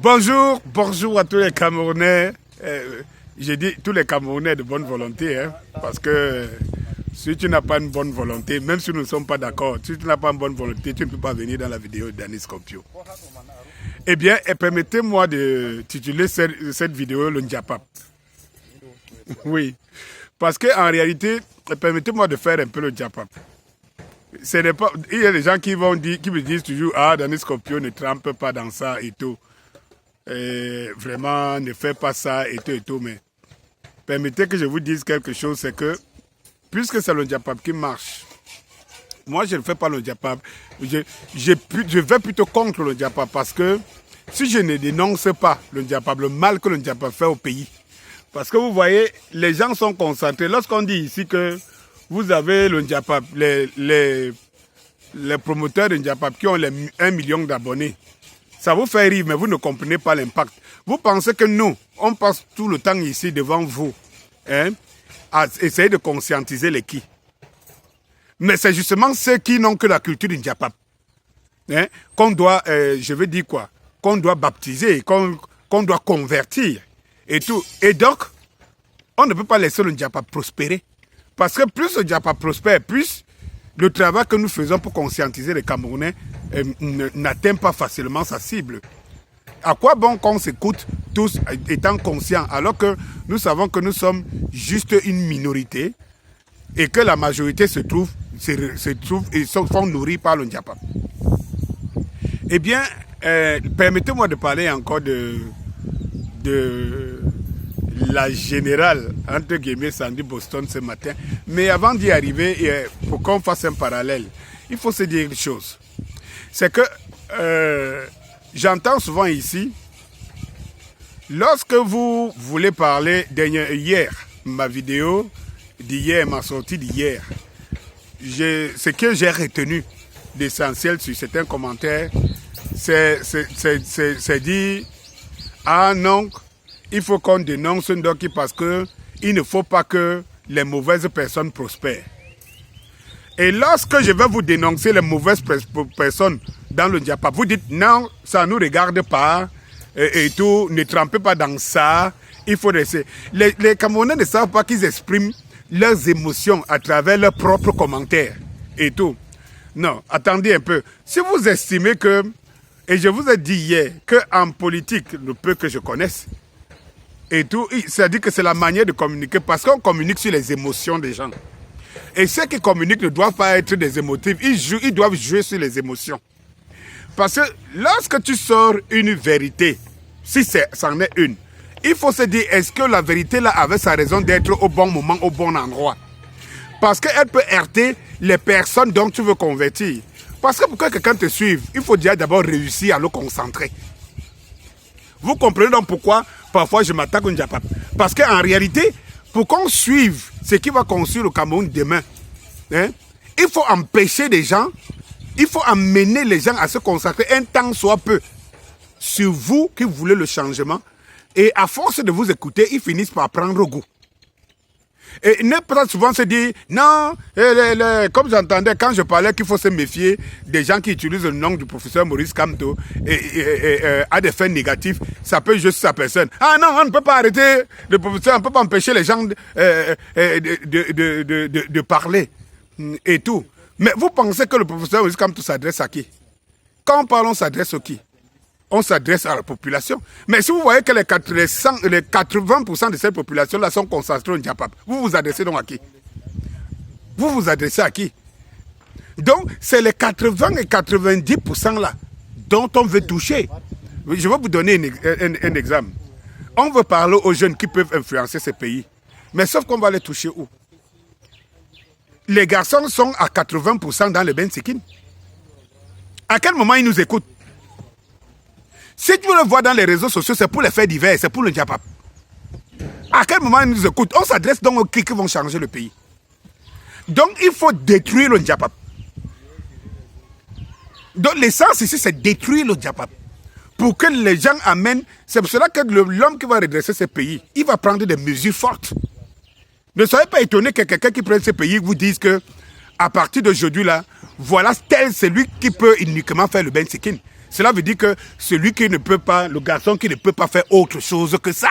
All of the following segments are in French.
Bonjour à tous les Camerounais. J'ai dit tous les Camerounais de bonne volonté, hein, parce que si tu n'as pas une bonne volonté, même si nous ne sommes pas d'accord, si tu n'as pas une bonne volonté, tu ne peux pas venir dans la vidéo d'Anis Scorpio. Eh bien, permettez-moi de tituler cette vidéo le Ndiapap. Oui, parce qu'en réalité, permettez-moi de faire un peu le Ndiapap. Il y a des gens qui me disent toujours, ah, Anis Scorpio ne trempe pas dans ça et tout. Et vraiment, ne fais pas ça et tout, mais permettez que je vous dise quelque chose, c'est que, puisque c'est le Ndiapap qui marche, moi je ne fais pas le Ndiapap, je vais plutôt contre le Ndiapap, parce que si je ne dénonce pas le Ndiapap, le mal que le Ndiapap fait au pays, parce que vous voyez, les gens sont concentrés. Lorsqu'on dit ici que vous avez le Ndiapap, les promoteurs de Ndiapap qui ont les 1 million d'abonnés, ça vous fait rire, mais vous ne comprenez pas l'impact. Vous pensez que nous, on passe tout le temps ici devant vous, hein, à essayer de conscientiser les qui. Mais c'est justement ceux qui n'ont que la culture du Ndiapap, hein, qu'on doit, je veux dire quoi, qu'on doit baptiser, qu'on doit convertir et tout. Et donc, on ne peut pas laisser le Ndiapap prospérer. Parce que plus le Ndiapap prospère, plus le travail que nous faisons pour conscientiser les Camerounais n'atteint pas facilement sa cible. À quoi bon qu'on s'écoute tous étant conscients, alors que nous savons que nous sommes juste une minorité et que la majorité se trouve et sont nourris par le Ndiapap. Eh bien, permettez-moi de parler encore de la générale, entre guillemets, Sandy Boston ce matin. Mais avant d'y arriver, pour qu'on fasse un parallèle, il faut se dire une chose. C'est que j'entends souvent ici, lorsque vous voulez parler hier, ma vidéo d'hier, ma sortie d'hier, ce que j'ai retenu d'essentiel sur certains commentaires, c'est dit, ah non, il faut qu'on dénonce Ndoki parce qu'il ne faut pas que les mauvaises personnes prospèrent. Et lorsque je vais vous dénoncer les mauvaises personnes dans le Ndiapap, vous dites non, ça ne nous regarde pas et tout, ne trempez pas dans ça, il faut laisser. Les Camerounais ne savent pas qu'ils expriment leurs émotions à travers leurs propres commentaires et tout. Non, attendez un peu. Si vous estimez que, et je vous ai dit hier, qu'en politique, le peu que je connaisse, et tout, c'est-à-dire que c'est la manière de communiquer, parce qu'on communique sur les émotions des gens. Et ceux qui communiquent ne doivent pas être des émotifs, ils doivent jouer sur les émotions. Parce que lorsque tu sors une vérité, si c'en est une, il faut se dire, est-ce que la vérité là avait sa raison d'être au bon moment, au bon endroit? Parce qu'elle peut heurter les personnes dont tu veux convertir. Parce que pour que quelqu'un te suive, il faut déjà d'abord réussir à le concentrer. Vous comprenez donc pourquoi parfois je m'attaque au Ndiapap? Parce qu'en réalité, pour qu'on suive ce qui va construire le Cameroun demain, hein, il faut empêcher les gens, il faut amener les gens à se concentrer un temps soit peu sur vous qui voulez le changement. Et à force de vous écouter, ils finissent par prendre goût. Et ne pas souvent se dire, non, comme j'entendais quand je parlais qu'il faut se méfier des gens qui utilisent le nom du professeur Maurice Kamto à des fins négatifs, ça peut juste sa personne. Ah non, on ne peut pas arrêter le professeur, on ne peut pas empêcher les gens de parler et tout. Mais vous pensez que le professeur Maurice Kamto s'adresse à qui? Quand on parle, on s'adresse à qui? On s'adresse à la population. Mais si vous voyez que les 80% de cette population-là sont concentrés au Ndiapap, vous vous adressez donc à qui? Vous vous adressez à qui? Donc, c'est les 80 et 90% là dont on veut toucher. Je vais vous donner un exemple. On veut parler aux jeunes qui peuvent influencer ce pays. Mais sauf qu'on va les toucher où? Les garçons sont à 80% dans le Bensikin. À quel moment ils nous écoutent? Si tu le vois dans les réseaux sociaux, c'est pour les faits divers, c'est pour le Ndiapap. À quel moment ils nous écoutent? On s'adresse donc aux qui vont changer le pays. Donc il faut détruire le Ndiapap. Donc l'essence ici, c'est détruire le Ndiapap. Pour que les gens amènent... C'est pour cela que l'homme qui va redresser ce pays, il va prendre des mesures fortes. Ne soyez pas étonnés que quelqu'un qui prenne ce pays vous dise que à partir d'aujourd'hui là, voilà tel c'est lui qui peut uniquement faire le Bensikin. Cela veut dire que celui qui ne peut pas, le garçon qui ne peut pas faire autre chose que ça.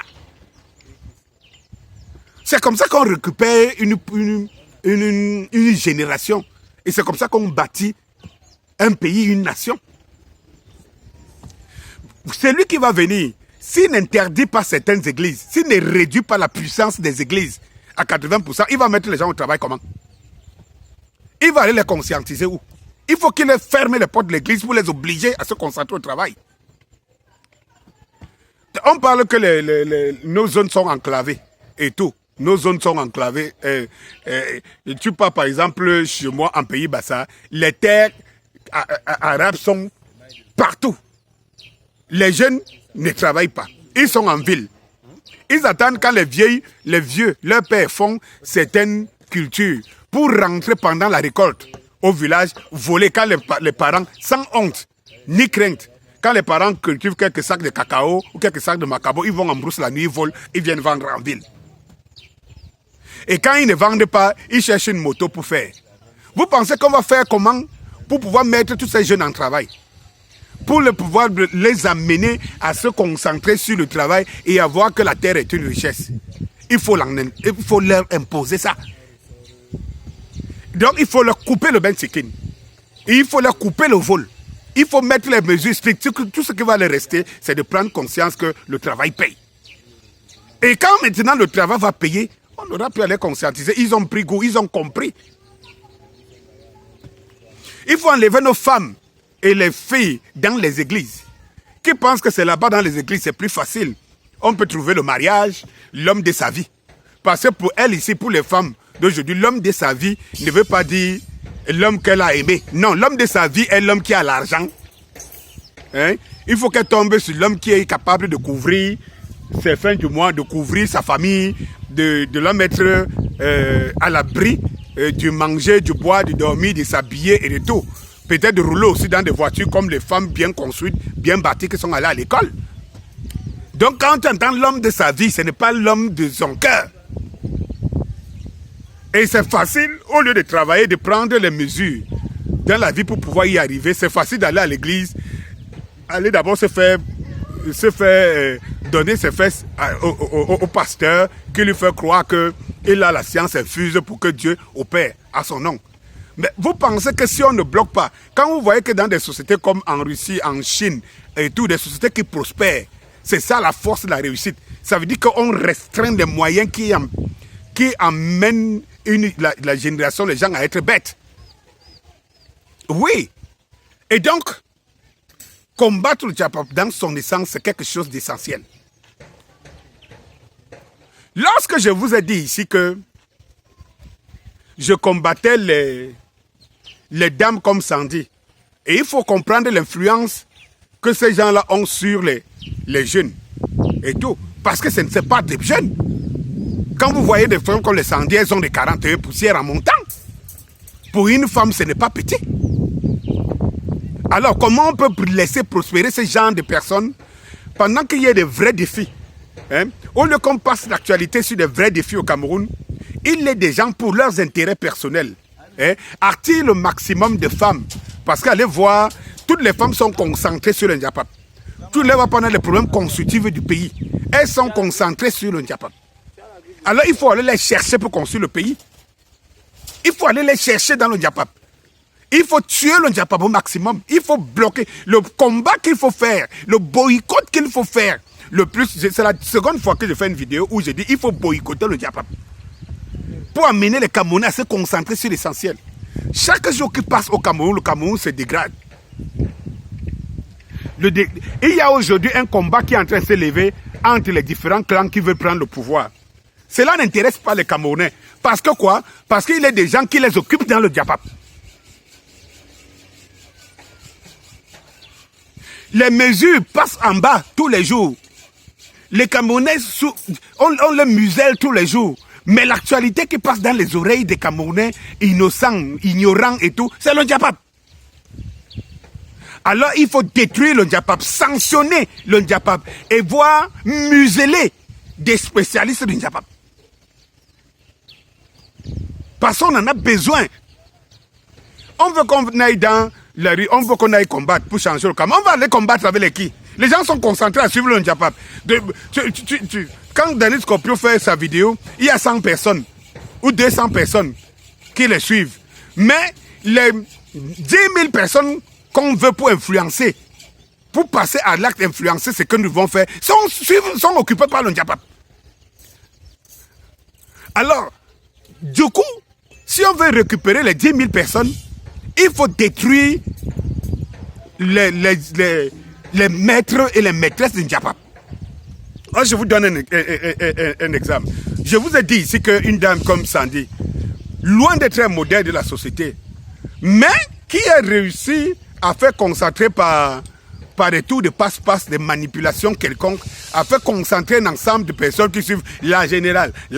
C'est comme ça qu'on récupère une génération. Et c'est comme ça qu'on bâtit un pays, une nation. Celui qui va venir, s'il n'interdit pas certaines églises, s'il ne réduit pas la puissance des églises à 80%, il va mettre les gens au travail comment? Il va aller les conscientiser où? Il faut qu'il ferme les portes de l'église pour les obliger à se concentrer au travail. On parle que nos zones sont enclavées et tout. Nos zones sont enclavées. Tu pars par exemple chez moi en Pays Bassa, les terres arabes sont partout. Les jeunes ne travaillent pas. Ils sont en ville. Ils attendent quand les vieux, leurs pères font certaines cultures pour rentrer pendant la récolte au village, voler quand les parents, sans honte, ni crainte, quand les parents cultivent quelques sacs de cacao ou quelques sacs de macabo, ils vont en brousse la nuit, ils volent, ils viennent vendre en ville. Et quand ils ne vendent pas, ils cherchent une moto pour faire. Vous pensez qu'on va faire comment pour pouvoir mettre tous ces jeunes en travail? Pour pouvoir les amener à se concentrer sur le travail et à voir que la terre est une richesse. Il faut leur imposer ça. Donc il faut leur couper le bensikin. Il faut leur couper le vol. Il faut mettre les mesures strictes. Tout ce qui va leur rester, c'est de prendre conscience que le travail paye. Et quand maintenant le travail va payer, on aura pu aller conscientiser. Ils ont pris goût, ils ont compris. Il faut enlever nos femmes et les filles dans les églises, qui pensent que c'est là-bas dans les églises, c'est plus facile. On peut trouver le mariage, l'homme de sa vie. Parce que pour elles ici, pour les femmes d'aujourd'hui, l'homme de sa vie ne veut pas dire l'homme qu'elle a aimé. Non, l'homme de sa vie est l'homme qui a l'argent. Hein? Il faut qu'elle tombe sur l'homme qui est capable de couvrir ses fins du mois, de couvrir sa famille, de la mettre à l'abri, du manger, du boire, du dormir, de s'habiller et de tout. Peut-être de rouler aussi dans des voitures comme les femmes bien construites, bien bâties qui sont allées à l'école. Donc quand tu entends l'homme de sa vie, ce n'est pas l'homme de son cœur. Et c'est facile, au lieu de travailler, de prendre les mesures dans la vie pour pouvoir y arriver. C'est facile d'aller à l'église, aller d'abord se faire donner ses fesses au pasteur, qui lui fait croire qu'il a la science infuse pour que Dieu opère à son nom. Mais vous pensez que si on ne bloque pas, quand vous voyez que dans des sociétés comme en Russie, en Chine et tout, des sociétés qui prospèrent, c'est ça la force de la réussite. Ça veut dire qu'on restreint les moyens qui amènent la génération, les gens à être bêtes. Oui. Et donc, combattre le Djapap dans son essence, c'est quelque chose d'essentiel. Lorsque je vous ai dit ici que je combattais les dames comme Sandy, et il faut comprendre l'influence que ces gens-là ont sur les jeunes et tout, parce que ce ne sont pas des jeunes. Quand vous voyez des femmes comme les Sandy, elles ont des 41 poussières en montant. Pour une femme, ce n'est pas petit. Alors, comment on peut laisser prospérer ce genre de personnes pendant qu'il y a des vrais défis, hein? Au lieu qu'on passe l'actualité sur des vrais défis au Cameroun, il est des gens pour leurs intérêts personnels, hein, attirent le maximum de femmes. Parce qu'allez voir, toutes les femmes sont concentrées sur le Djapap. Toutes les femmes pendant les problèmes constitutifs du pays, elles sont concentrées sur le Djapap. Alors il faut aller les chercher pour construire le pays. Il faut aller les chercher dans le Djapap. Il faut tuer le Djapap au maximum. Il faut bloquer le combat qu'il faut faire, le boycott qu'il faut faire. Le plus, c'est la seconde fois que je fais une vidéo où je dis il faut boycotter le Djapap. Pour amener les Camerounais à se concentrer sur l'essentiel. Chaque jour qui passe au Cameroun, le Cameroun se dégrade. Il y a aujourd'hui un combat qui est en train de s'élever entre les différents clans qui veulent prendre le pouvoir. Cela n'intéresse pas les Camerounais. Parce que quoi? Parce qu'il y a des gens qui les occupent dans le Djapap. Les mesures passent en bas tous les jours. Les Camerounais, on les muselle tous les jours. Mais l'actualité qui passe dans les oreilles des Camerounais, innocents, ignorants et tout, c'est le Djapap. Alors il faut détruire le Djapap, sanctionner le Djapap et voir museler des spécialistes du Djapap. Parce qu'on en a besoin. On veut qu'on aille dans la rue, on veut qu'on aille combattre pour changer le Cameroun. On va aller combattre avec les qui? Les gens sont concentrés à suivre le Ndjapap. Quand Denis Scorpio fait sa vidéo, il y a 100 personnes ou 200 personnes qui les suivent. Mais les 10 000 personnes qu'on veut pour influencer, pour passer à l'acte d'influencer ce que nous devons faire, sont occupés par le Ndjapap. Alors, du coup, si on veut récupérer les 10 000 personnes, il faut détruire les maîtres et les maîtresses de Ndjapap. Alors, je vous donne un exemple. Je vous ai dit ici qu'une dame comme Sandy, loin d'être un modèle de la société, mais qui a réussi à faire concentrer par des tours de passe-passe, des manipulations quelconques, à faire concentrer un ensemble de personnes qui suivent la générale des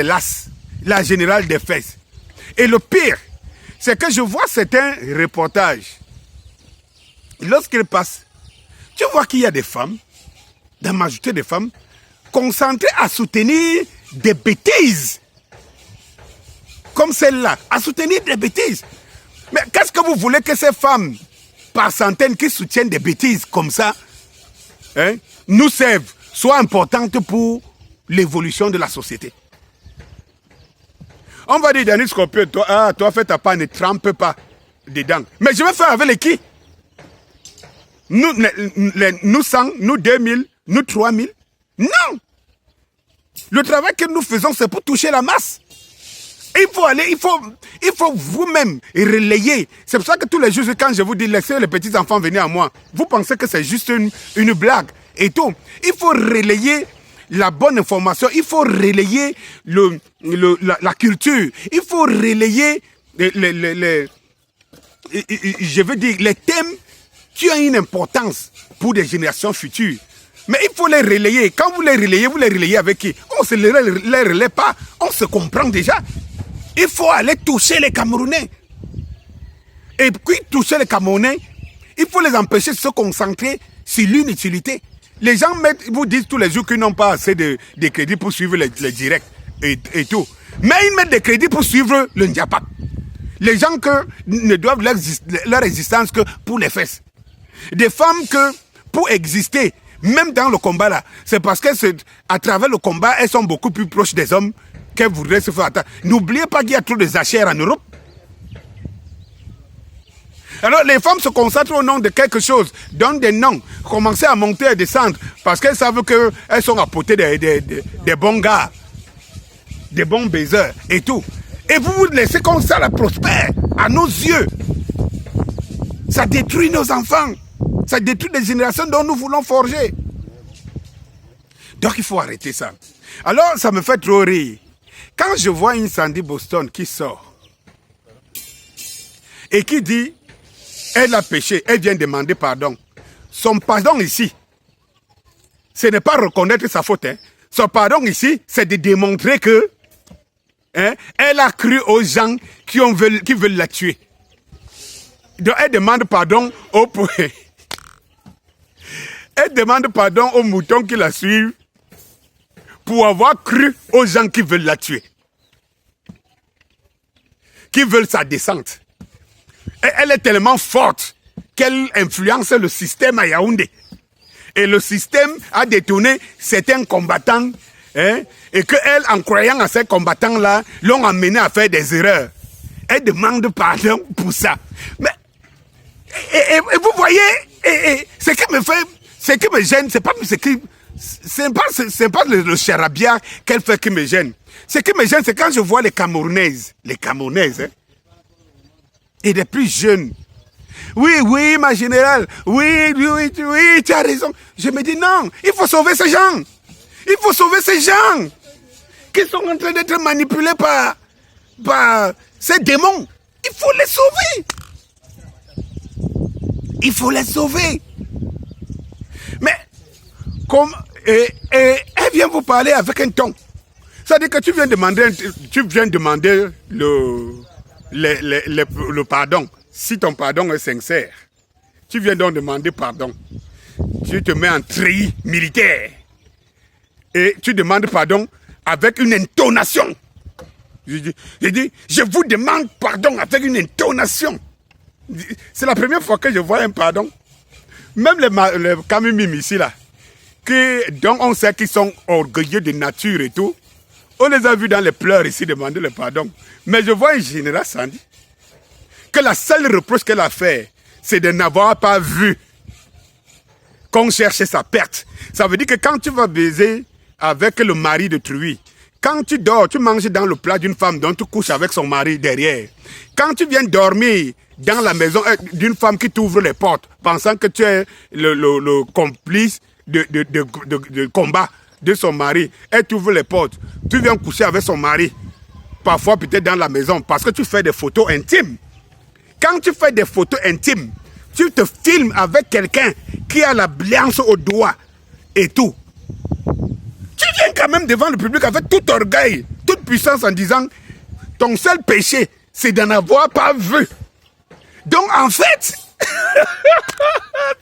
lasses, la générale des fesses. Et le pire, c'est que je vois certains reportages. Lorsqu'ils passent, tu vois qu'il y a des femmes, la majorité des femmes, concentrées à soutenir des bêtises. Comme celle-là, à soutenir des bêtises. Mais qu'est-ce que vous voulez que ces femmes, par centaines, qui soutiennent des bêtises comme ça, nous servent, soient importantes pour l'évolution de la société? On va dire, Denis Scorpio, toi, fais ta part, ne trempe pas dedans. Mais je vais faire avec les qui? Nous 100, nous 2000, nous 3000. Non! Le travail que nous faisons, c'est pour toucher la masse. Il faut vous-même relayer. C'est pour ça que tous les jours, quand je vous dis, laissez les petits enfants venir à moi, vous pensez que c'est juste une blague et tout. Il faut relayer la bonne information, il faut relayer la culture, il faut relayer je veux dire, les thèmes qui ont une importance pour des générations futures. Mais il faut les relayer. Quand vous les relayez avec qui? On ne les relaie pas, on se comprend déjà. Il faut aller toucher les Camerounais. Et puis toucher les Camerounais, il faut les empêcher de se concentrer sur l'inutilité. Les gens vous disent tous les jours qu'ils n'ont pas assez de crédits pour suivre les directs et tout. Mais ils mettent des crédits pour suivre le Ndjapap. Les gens ne doivent leur existence que pour les fesses. Des femmes que, pour exister, même dans le combat là, c'est parce qu'à travers le combat, elles sont beaucoup plus proches des hommes qu'elles voudraient se faire attendre. N'oubliez pas qu'il y a trop de zachères en Europe. Alors les femmes se concentrent au nom de quelque chose, donnent des noms, commencent à monter et à descendre, parce qu'elles savent qu'elles sont à portée des bons gars, des bons baiseurs et tout. Et vous vous laissez comme ça la prospère à nos yeux. Ça détruit nos enfants. Ça détruit les générations dont nous voulons forger. Donc il faut arrêter ça. Alors ça me fait trop rire. Quand je vois une Sandy Boston qui sort et qui dit elle a péché, elle vient demander pardon. Son pardon ici, ce n'est pas reconnaître sa faute. Son pardon ici, c'est de démontrer que elle a cru aux gens qui veulent la tuer. Donc elle demande pardon elle demande pardon aux moutons qui la suivent pour avoir cru aux gens qui veulent la tuer. Qui veulent sa descente. Et elle est tellement forte qu'elle influence le système à Yaoundé. Et le système a détourné certains combattants et qu'elle, en croyant à ces combattants-là, l'ont amené à faire des erreurs. Elle demande pardon pour ça. Mais et vous voyez, ce qui me gêne, c'est pas le charabia qu'elle fait qui me gêne. Ce qui me gêne, c'est quand je vois les Camerounaises, et les plus jeunes. Oui, ma générale, oui, tu as raison. Je me dis non, il faut sauver ces gens. Il faut sauver ces gens qui sont en train d'être manipulés par ces démons. Il faut les sauver. Il faut les sauver. Mais, comme, elle vient vous parler avec un ton. C'est-à-dire que tu viens demander le pardon. Si ton pardon est sincère, tu viens donc demander pardon. Tu te mets en treillis militaire. Et tu demandes pardon avec une intonation. je vous demande pardon avec une intonation. C'est la première fois que je vois un pardon. Même les Kamimim ici, là, dont on sait qu'ils sont orgueilleux de nature et tout, on les a vus dans les pleurs ici demander le pardon. Mais je vois un général Sandi, que la seule reproche qu'elle a fait, c'est de n'avoir pas vu qu'on cherchait sa perte. Ça veut dire que quand tu vas baiser avec le mari de Truy, quand tu dors, tu manges dans le plat d'une femme dont tu couches avec son mari derrière. Quand tu viens dormir dans la maison d'une femme qui t'ouvre les portes, pensant que tu es le complice de combat de son mari, elle t'ouvre les portes, tu viens coucher avec son mari, parfois peut-être dans la maison, parce que tu fais des photos intimes. Quand tu fais des photos intimes, tu te filmes avec quelqu'un qui a la blanche au doigt et tout. Tu viens quand même devant le public avec tout orgueil, toute puissance en disant ton seul péché, c'est d'en avoir pas vu. Donc en fait,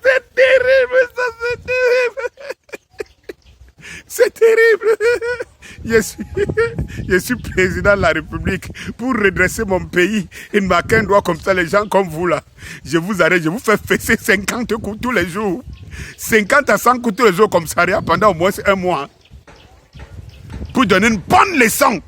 c'est terrible, ça c'est terrible. C'est terrible. Je suis président de la République pour redresser mon pays. Il ne m'a qu'un doigt comme ça, les gens comme vous là. Je vous arrête, je vous fais fesser 50 coups tous les jours. 50 à 100 coups tous les jours comme ça pendant au moins un mois. Pour donner une bonne leçon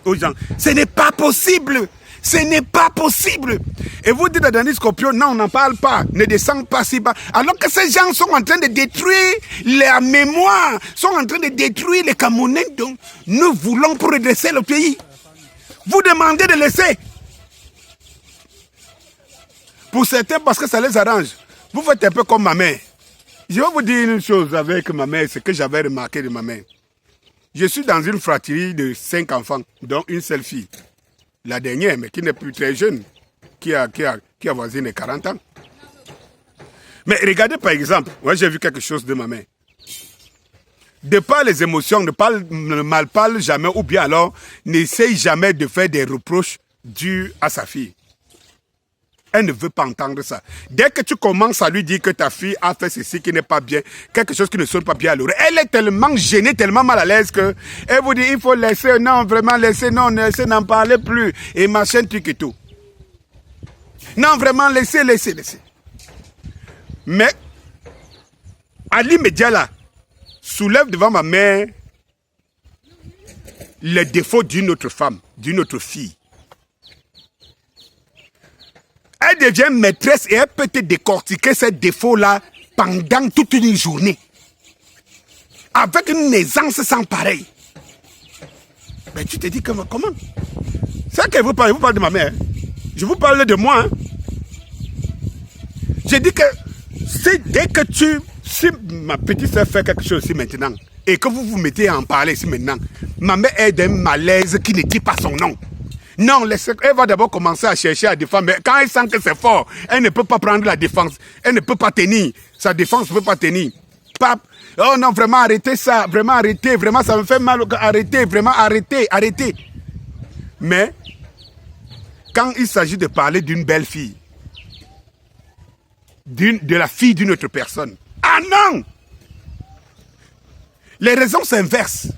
aux gens. Ce n'est pas possible. Ce n'est pas possible. Et vous dites à Danny Scorpion, non, on n'en parle pas, ne descend pas si bas. Alors que ces gens sont en train de détruire la mémoire, sont en train de détruire les Camerounais dont nous voulons pour redresser le pays. Vous demandez de laisser. Pour certains, parce que ça les arrange. Vous faites un peu comme ma mère. Je vais vous dire une chose avec ma mère, ce que j'avais remarqué de ma mère. Je suis dans une fratrie de 5 enfants, dont une seule fille. La dernière, mais qui n'est plus très jeune, qui a voisiné les 40 ans. Mais regardez par exemple, moi j'ai vu quelque chose de ma mère. De par les émotions, ne mal parle jamais, ou bien alors n'essaye jamais de faire des reproches dus à sa fille. Elle ne veut pas entendre ça. Dès que tu commences à lui dire que ta fille a fait ceci qui n'est pas bien, quelque chose qui ne sonne pas bien à l'oreille, elle est tellement gênée, tellement mal à l'aise que elle vous dit il faut laisser, non, vraiment laisser, non, laisser, n'en parler plus, et machin, truc et tout. Non, vraiment, laissez. Mais, à l'immédiat là, soulève devant ma mère les défauts d'une autre femme, d'une autre fille. Elle devient maîtresse et elle peut te décortiquer ces défauts-là pendant toute une journée. Avec une aisance sans pareil. Mais tu te dis comment? C'est que vous parlez de ma mère. Je vous parle de moi. Hein. Je dis que dès que si ma petite soeur fait quelque chose ici maintenant, et que vous vous mettez à en parler ici maintenant, ma mère est d'un malaise qui ne dit pas son nom. Non, elle va d'abord commencer à chercher à défendre. Mais quand elle sent que c'est fort, elle ne peut pas prendre la défense. Elle ne peut pas tenir. Sa défense ne peut pas tenir. Pape, oh non, vraiment arrêtez ça. Vraiment arrêtez. Vraiment ça me fait mal. Arrêtez. Vraiment arrêtez. Mais, quand il s'agit de parler d'une belle fille, de la fille d'une autre personne. Ah non! Les raisons s'inversent.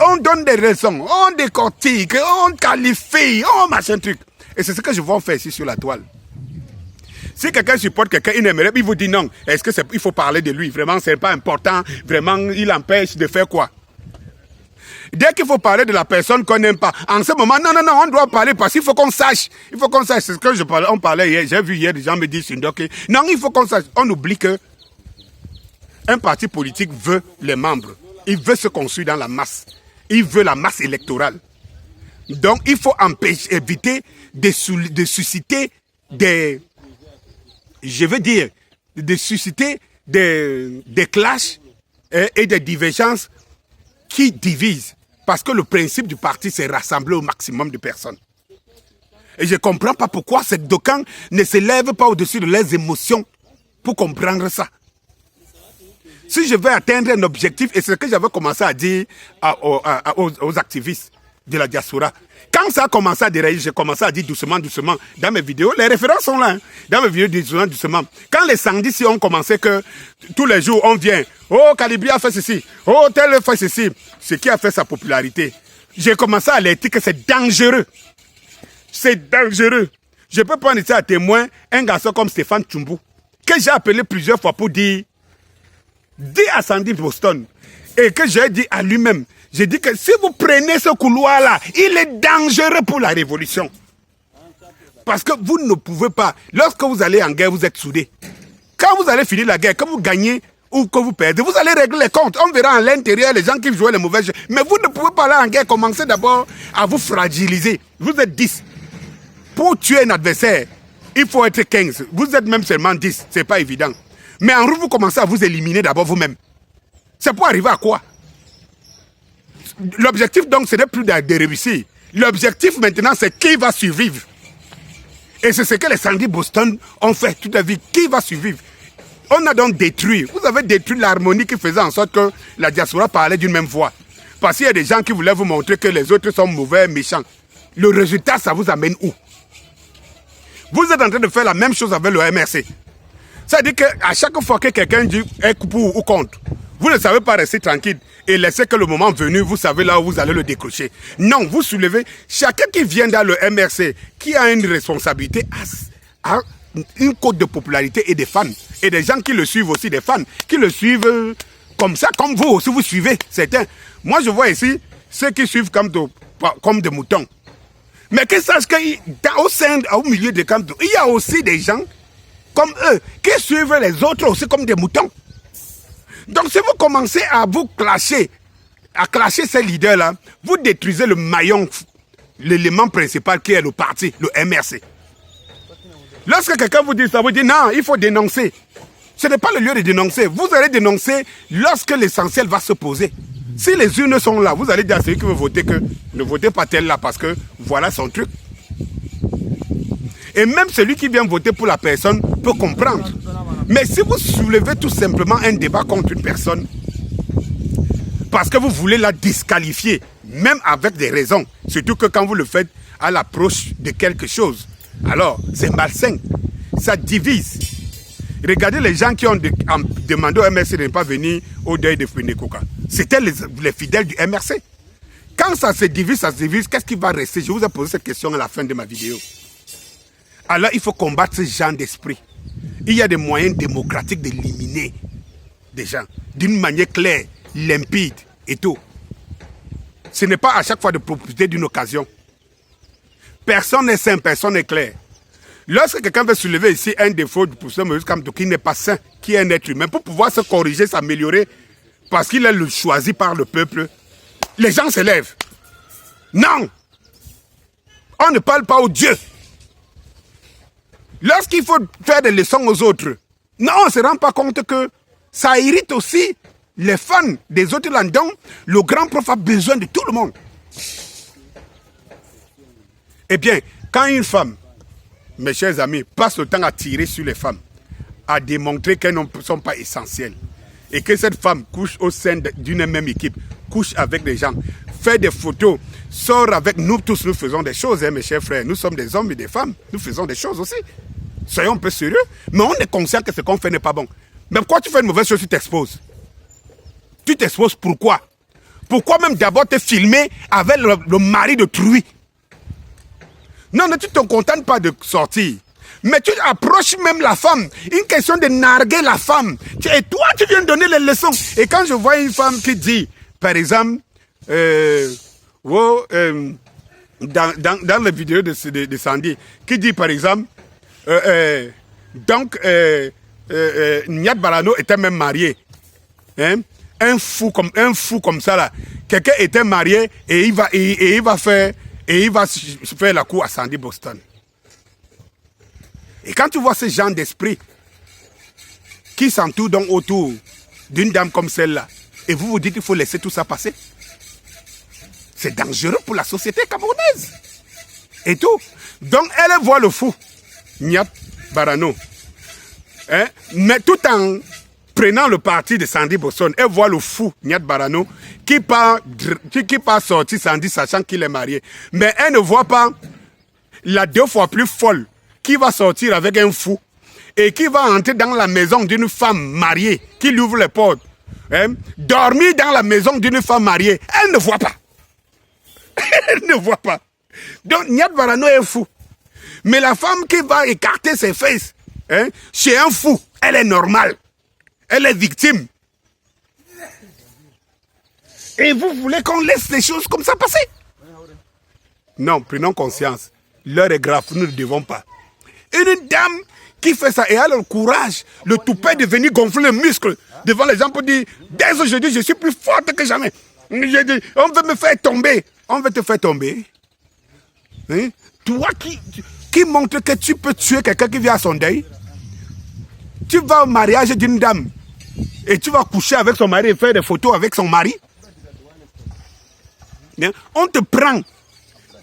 On donne des raisons, on décortique, on qualifie, on machin truc. Et c'est ce que je vais faire ici sur la toile. Si quelqu'un supporte quelqu'un, il aimerait, il vous dit non. Est-ce que il faut parler de lui? Vraiment, c'est pas important. Vraiment, il empêche de faire quoi? Dès qu'il faut parler de la personne qu'on n'aime pas, en ce moment, non, on doit parler parce qu'il faut qu'on sache. Il faut qu'on sache. C'est ce que on parlait hier. J'ai vu hier des gens me dire, non, il faut qu'on sache. On oublie que un parti politique veut les membres. Il veut se construire dans la masse. Il veut la masse électorale. Donc, il faut éviter de susciter des... Je veux dire, de susciter des clashs et des divergences qui divisent. Parce que le principe du parti, c'est rassembler au maximum de personnes. Et je ne comprends pas pourquoi ces d'aucuns ne se lèvent pas au-dessus de leurs émotions pour comprendre ça. Si je veux atteindre un objectif, et c'est ce que j'avais commencé à dire aux activistes de la diaspora, quand ça a commencé à dérailler, j'ai commencé à dire doucement, dans mes vidéos, les références sont là, hein, dans mes vidéos doucement. Quand les samedis ont commencé que tous les jours on vient, oh Calibri a fait ceci, oh tel a fait ceci, ce qui a fait sa popularité, j'ai commencé à alerter que c'est dangereux. C'est dangereux. Je peux prendre ici à témoin un garçon comme Stéphane Tchoumbou, que j'ai appelé plusieurs fois pour dire à Sandy Boston, et que j'ai dit à lui-même, j'ai dit que si vous prenez ce couloir-là, il est dangereux pour la révolution. Parce que vous ne pouvez pas, lorsque vous allez en guerre, vous êtes soudés. Quand vous allez finir la guerre, que vous gagnez ou que vous perdez, vous allez régler les comptes. On verra à l'intérieur les gens qui jouent les mauvais jeux. Mais vous ne pouvez pas aller en guerre, commencer d'abord à vous fragiliser. Vous êtes 10. Pour tuer un adversaire, il faut être 15. Vous êtes même seulement 10. Ce n'est pas évident. Mais en route, vous commencez à vous éliminer d'abord vous-même. C'est pour arriver à quoi? L'objectif donc, ce n'est plus de réussir. L'objectif maintenant, c'est qui va survivre. Et c'est ce que les Sandy Boston ont fait toute la vie. Qui va survivre? On a donc détruit. Vous avez détruit l'harmonie qui faisait en sorte que la diaspora parlait d'une même voix. Parce qu'il y a des gens qui voulaient vous montrer que les autres sont mauvais, méchants. Le résultat, ça vous amène où? Vous êtes en train de faire la même chose avec le MRC. Ça veut dire qu'à chaque fois que quelqu'un dit est pour ou contre, vous ne savez pas rester tranquille et laisser que le moment venu, vous savez là où vous allez le décrocher. Non, vous soulevez. Chacun qui vient dans le MRC, qui a une responsabilité, a une cote de popularité et des fans. Et des gens qui le suivent aussi, des fans, qui le suivent comme ça, comme vous aussi, vous suivez certains. Moi, je vois ici ceux qui suivent comme des moutons. Mais qu'ils sachent qu'au milieu des camps, il y a aussi des gens comme eux qui suivent les autres aussi comme des moutons. Donc, si vous commencez à vous clasher, à clasher ces leaders-là, vous détruisez le maillon, l'élément principal qui est le parti, le MRC. Lorsque quelqu'un vous dit ça, vous dites non, il faut dénoncer. Ce n'est pas le lieu de dénoncer. Vous allez dénoncer lorsque l'essentiel va se poser. Si les urnes sont là, vous allez dire à celui qui veut voter que ne votez pas tel là parce que voilà son truc. Et même celui qui vient voter pour la personne peut comprendre. Mais si vous soulevez tout simplement un débat contre une personne, parce que vous voulez la disqualifier, même avec des raisons, surtout que quand vous le faites à l'approche de quelque chose, alors c'est malsain, ça divise. Regardez les gens qui ont demandé au MRC de ne pas venir au deuil de Funekoka. C'était les fidèles du MRC. Quand ça se divise, qu'est-ce qui va rester? Je vous ai posé cette question à la fin de ma vidéo. Alors il faut combattre ce genre d'esprit. Il y a des moyens démocratiques d'éliminer des gens d'une manière claire, limpide et tout. Ce n'est pas à chaque fois de profiter d'une occasion. Personne n'est sain, personne n'est clair. Lorsque quelqu'un veut soulever ici un défaut du professeur Moïse Kamto qui n'est pas sain, qui est un être humain, pour pouvoir se corriger, s'améliorer, parce qu'il est le choisi par le peuple, les gens se lèvent. Non! On ne parle pas aux dieux. Lorsqu'il faut faire des leçons aux autres, non, on ne se rend pas compte que ça irrite aussi les fans des autres langues. Le grand prof a besoin de tout le monde. Eh bien, quand une femme, mes chers amis, passe le temps à tirer sur les femmes, à démontrer qu'elles ne sont pas essentielles, et que cette femme couche au sein d'une même équipe, couche avec des gens, fait des photos, sort avec nous tous, nous faisons des choses, hein, mes chers frères. Nous sommes des hommes et des femmes, nous faisons des choses aussi. Soyons un peu sérieux, mais on est conscient que ce qu'on fait n'est pas bon. Mais pourquoi tu fais une mauvaise chose, tu t'exposes? Tu t'exposes pourquoi? Pourquoi même d'abord te filmer avec le mari de Trouy? Non, ne tu te contentes pas de sortir. Mais tu approches même la femme. Une question de narguer la femme. Et toi, tu viens donner les leçons. Et quand je vois une femme qui dit, par exemple, dans la vidéo de Sandy, qui dit par exemple, Nyat Barano était même marié. Hein? Un fou comme ça là. Quelqu'un était marié et il va faire la cour à Sandy Boston. Et quand tu vois ce genre d'esprit qui s'entoure donc autour d'une dame comme celle-là, et vous vous dites qu'il faut laisser tout ça passer, c'est dangereux pour la société camerounaise. Et tout. Donc elle voit le fou, Nyat Barano. Hein? Mais tout en prenant le parti de Sandy Boston, elle voit le fou, Nyat Barano, qui part sortir Sandy sachant qu'il est marié. Mais elle ne voit pas la 2 fois plus folle qui va sortir avec un fou et qui va entrer dans la maison d'une femme mariée, qui lui ouvre les portes. Hein? Dormir dans la maison d'une femme mariée, elle ne voit pas. Elle ne voit pas. Donc, Nyat Barano est fou. Mais la femme qui va écarter ses fesses, hein, chez un fou, elle est normale. Elle est victime. Et vous voulez qu'on laisse les choses comme ça passer? Non, prenons conscience. L'heure est grave, nous ne devons pas. Une dame qui fait ça et a le courage, le toupet de venir gonfler le muscle devant les gens pour dire, dès aujourd'hui, je suis plus forte que jamais. On veut me faire tomber. On veut te faire tomber. Hein? Toi qui montre que tu peux tuer quelqu'un qui vient à son deuil, tu vas au mariage d'une dame et tu vas coucher avec son mari et faire des photos avec son mari. Hein? On te prend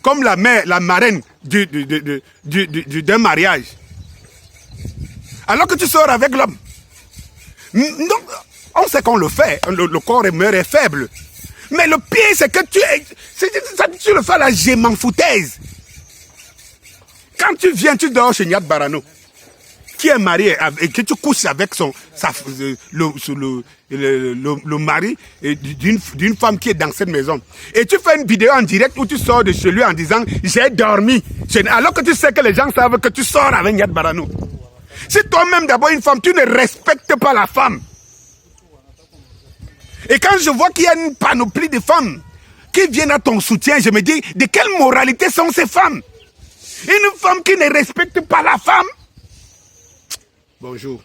comme la mère, la marraine d'un mariage. Alors que tu sors avec l'homme. Donc, on sait qu'on le fait. Le corps est faible. Mais le pire, c'est que tu le fais à la gémant foutaise. Quand tu viens, tu dors chez Nyat Barano, qui est marié et que tu couches avec le mari d'une femme qui est dans cette maison. Et tu fais une vidéo en direct où tu sors de chez lui en disant « j'ai dormi ». Alors que tu sais que les gens savent que tu sors avec Nyat Barano. Si toi-même d'abord une femme, tu ne respectes pas la femme. Et quand je vois qu'il y a une panoplie de femmes qui viennent à ton soutien, je me dis, de quelle moralité sont ces femmes? Une femme qui ne respecte pas la femme? Bonjour.